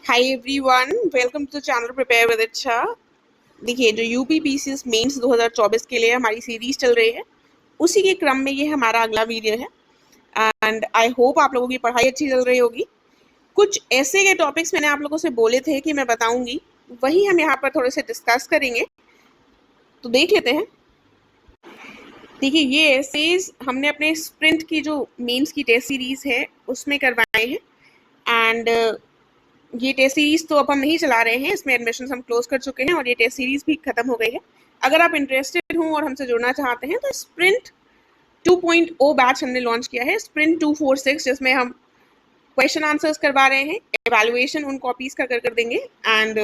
Hi everyone, welcome to the channel prepare with Ichha. देखिए, जो UP PCS mains 2024 के लिए हमारी सीरीज चल रही है, उसी के क्रम में ये हमारा अगला वीडियो है। एंड आई होप आप लोगों की पढ़ाई अच्छी चल रही होगी। कुछ ऐसे के टॉपिक्स मैंने आप लोगों से बोले थे कि मैं बताऊंगी, वही हम यहाँ पर थोड़े से डिस्कस करेंगे। तो देख लेते हैं। देखिए, ये एसेज हमने अपने स्प्रिंट की जो मेंस की टेस्ट सीरीज है उसमें करवाए हैं। एंड ये टेस्ट सीरीज तो अब हम नहीं चला रहे हैं, इसमें एडमिशन हम क्लोज कर चुके हैं और ये टेस्ट सीरीज भी खत्म हो गई है। अगर आप इंटरेस्टेड हो और हमसे जुड़ना चाहते हैं तो स्प्रिंट 2.0 बैच हमने लॉन्च किया है, स्प्रिंट 246, जिसमें हम क्वेश्चन आंसर्स करवा रहे हैं, एवेल्युएशन उन कॉपीज का कर देंगे and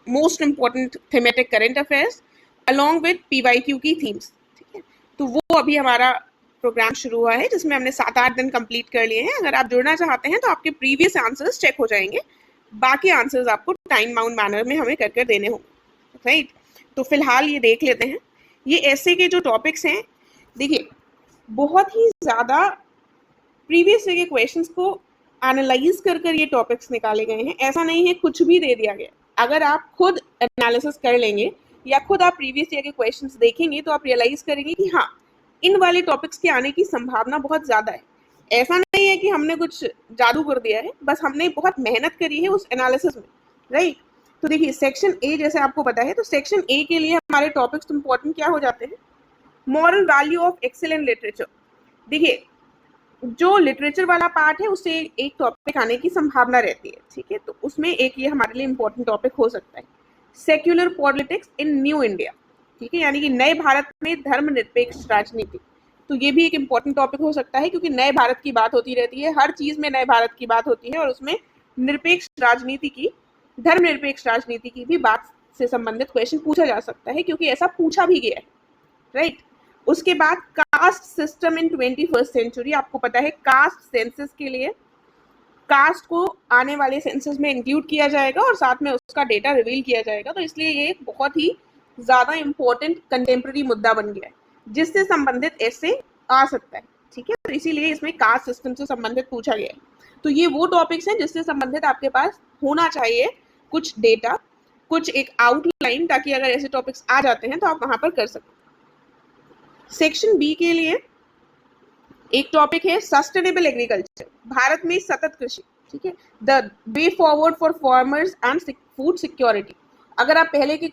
most important thematic current affairs along with PYQ की थीम्स। ठीक है, तो वो अभी हमारा प्रोग्राम शुरू हुआ है, जिसमें हमने 7-8 दिन कंप्लीट कर लिए हैं। अगर आप जुड़ना चाहते हैं तो आपके प्रीवियस आंसर्स चेक हो जाएंगे, बाकी आंसर्स आपको टाइम बाउंड मैनर में हमें कर देने होंगे। राइट, तो फिलहाल ये देख लेते हैं। ये ऐसे के जो टॉपिक्स हैं, देखिए बहुत ही ज़्यादा प्रीवियस के क्वेश्चंस को एनालाइज कर ये टॉपिक्स निकाले गए हैं। ऐसा नहीं है कुछ भी दे दिया गया। अगर आप खुद एनालिसिस कर लेंगे या खुद आप प्रीवियस ईयर के क्वेश्चंस देखेंगे तो आप रियलाइज करेंगे कि हाँ, इन वाले टॉपिक्स के आने की संभावना बहुत ज़्यादा है। ऐसा नहीं है कि हमने कुछ जादू कर दिया है, बस हमने बहुत मेहनत करी है उस एनालिसिस में। राइट, तो देखिए सेक्शन ए जैसे आपको पता है, तो सेक्शन ए के लिए हमारे टॉपिक्स इंपॉर्टेंट क्या हो जाते हैं? Moral value of excellent literature. देखिए, जो लिटरेचर वाला पार्ट है उससे एक टॉपिक आने की संभावना रहती है। ठीक है, तो उसमें एक ये हमारे लिए इंपॉर्टेंट टॉपिक हो सकता है, secular politics in new India. ठीक है, यानी कि नए भारत में धर्मनिरपेक्ष राजनीति। तो ये भी एक इम्पॉर्टेंट टॉपिक हो सकता है, क्योंकि नए भारत की बात होती रहती है, हर चीज में नए भारत की बात होती है और उसमें निरपेक्ष राजनीति की, धर्मनिरपेक्ष राजनीति की भी बात से संबंधित क्वेश्चन पूछा जा सकता है, क्योंकि ऐसा पूछा भी गया है। राइट, उसके बाद caste system in 21st century. आपको पता है कास्ट सेंसस के लिए कास्ट को आने वाले सेंसस में इंक्लूड किया जाएगा और साथ में उसका डेटा रिवील किया जाएगा। तो इसलिए ये एक बहुत ही ज़्यादा इम्पोर्टेंट कंटेम्प्रेरी मुद्दा बन गया है, जिससे संबंधित ऐसे आ सकता है। ठीक है, तो इसीलिए इसमें कास्ट सिस्टम से संबंधित पूछा गया है। तो ये वो टॉपिक्स हैं जिससे संबंधित आपके पास होना चाहिए कुछ डेटा, कुछ एक आउटलाइन, ताकि अगर ऐसे टॉपिक्स आ जाते हैं तो आप वहाँ पर कर सकें। सेक्शन बी के लिए एक टॉपिक है सस्टेनेबल एग्रीकल्चर, भारत में सतत कृषि। ठीक है, the way forward for farmers and food security. अगर आप पहले के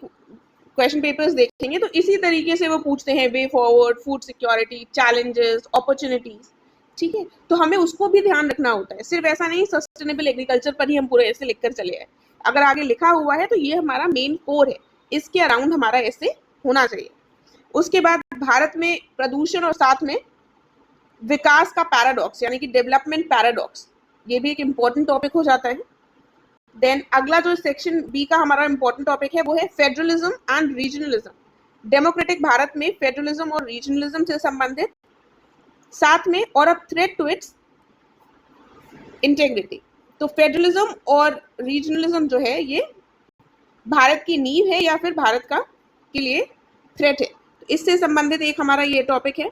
क्वेश्चन पेपर्स देखेंगे तो इसी तरीके से वो पूछते हैं, way forward, food security, challenges, opportunities. ठीक है, तो हमें उसको भी ध्यान रखना होता है, सिर्फ ऐसा नहीं सस्टेनेबल एग्रीकल्चर पर ही हम पूरे ऐसे लिखकर चले आए। अगर आगे लिखा हुआ है तो ये हमारा मेन कोर है, इसके अराउंड हमारा ऐसे होना चाहिए। उसके बाद भारत में प्रदूषण और साथ में विकास का पैराडॉक्स, यानी कि डेवलपमेंट पैराडॉक्स, ये भी एक इम्पोर्टेंट टॉपिक हो जाता है। देन अगला जो सेक्शन बी का हमारा इम्पोर्टेंट टॉपिक है वो है federalism and regionalism. Democratic Bharat में फेडरलिज्म और रीजनलिज्म से संबंधित, साथ में और a threat to its integrity. तो फेडरलिज्म और रीजनलिज्म जो है ये भारत की नींव है या फिर भारत का के लिए थ्रेट है, तो इससे संबंधित एक हमारा ये टॉपिक है।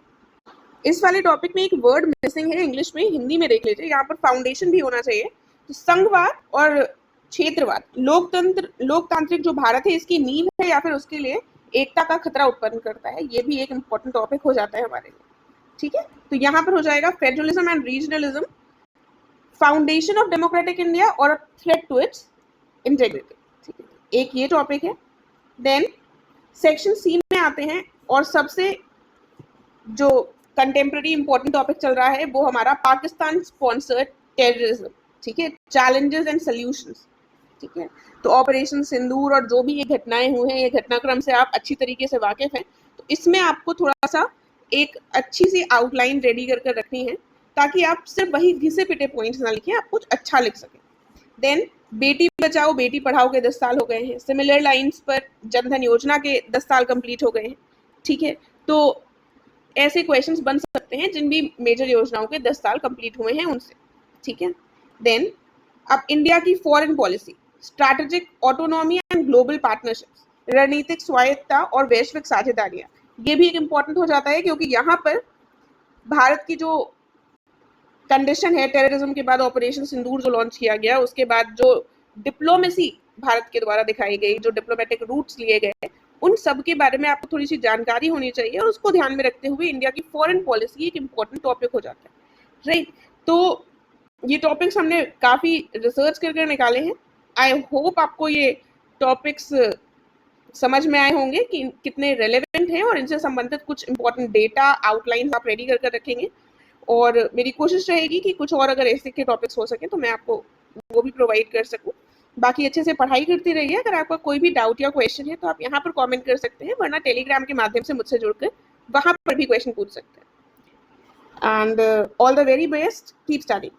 इस वाले टॉपिक में एक वर्ड मिसिंग है इंग्लिश में, हिंदी में देख लीजिए, यहाँ पर फाउंडेशन भी होना चाहिए। तो संघवाद और क्षेत्रवाद, लोकतांत्रिक जो भारत है इसकी नींव है या फिर उसके लिए एकता का खतरा उत्पन्न करता है, ये भी एक इम्पोर्टेंट टॉपिक हो जाता है हमारे लिए। ठीक है, तो यहाँ पर हो जाएगा federalism and regionalism, foundation of democratic India और थ्रेट टू इट्स इंटेग्रिटी। ठीक है, एक ये टॉपिक है। देन सेक्शन सी में आते हैं और सबसे जो कंटेम्प्रेरी इंपॉर्टेंट टॉपिक चल रहा है वो हमारा पाकिस्तान स्पॉन्सर्ड टेररिज्म। ठीक है, चैलेंजेस एंड सॉल्यूशंस। ठीक है, तो ऑपरेशन सिंदूर और जो भी ये घटनाएं हुई हैं, ये घटनाक्रम से आप अच्छी तरीके से वाकिफ हैं, तो इसमें आपको थोड़ा सा एक अच्छी सी आउटलाइन रेडी कर रखनी है, ताकि आप सिर्फ वही घिसे पिटे पॉइंट्स ना लिखें, आप कुछ अच्छा लिख सकें। देन बेटी बचाओ बेटी पढ़ाओ के 10 साल हो गए हैं, सिमिलर लाइन्स पर जनधन योजना के 10 साल कंप्लीट हो गए हैं। ठीक है, तो ऐसे क्वेश्चंस बन सकते हैं जिन भी मेजर योजनाओं के 10 साल कंप्लीट हुए हैं उनसे। ठीक है, देन अब इंडिया की foreign policy, strategic autonomy and global partnerships, रणनीतिक स्वायत्तता और वैश्विक साझेदारियां, ये भी एक इम्पॉर्टेंट हो जाता है, क्योंकि यहाँ पर भारत की जो कंडीशन है, टेररिज्म के बाद ऑपरेशन सिंदूर जो लॉन्च किया गया, उसके बाद जो डिप्लोमेसी भारत के द्वारा दिखाई गई, जो डिप्लोमेटिक रूट्स लिए गए, उन सब के बारे में आपको थोड़ी सी जानकारी होनी चाहिए, और उसको ध्यान में रखते हुए इंडिया की फॉरेन पॉलिसी एक इम्पोर्टेंट टॉपिक हो जाता है, राइट। तो ये टॉपिक्स हमने काफ़ी रिसर्च करके निकाले हैं। आई होप आपको ये टॉपिक्स समझ में आए होंगे कि कितने रेलेवेंट हैं, और इनसे संबंधित कुछ इंपॉर्टेंट डेटा आउटलाइन आप रेडी कर रखेंगे। और मेरी कोशिश रहेगी कि कुछ और अगर ऐसे के टॉपिक्स हो सके तो मैं आपको वो भी प्रोवाइड कर सकूं। बाकी अच्छे से पढ़ाई करती रहिए। अगर आपका कोई भी डाउट या क्वेश्चन है तो आप यहाँ पर कमेंट कर सकते हैं, वरना टेलीग्राम के माध्यम से मुझसे जुड़कर वहाँ पर भी क्वेश्चन पूछ सकते हैं। And all the very best, keep studying.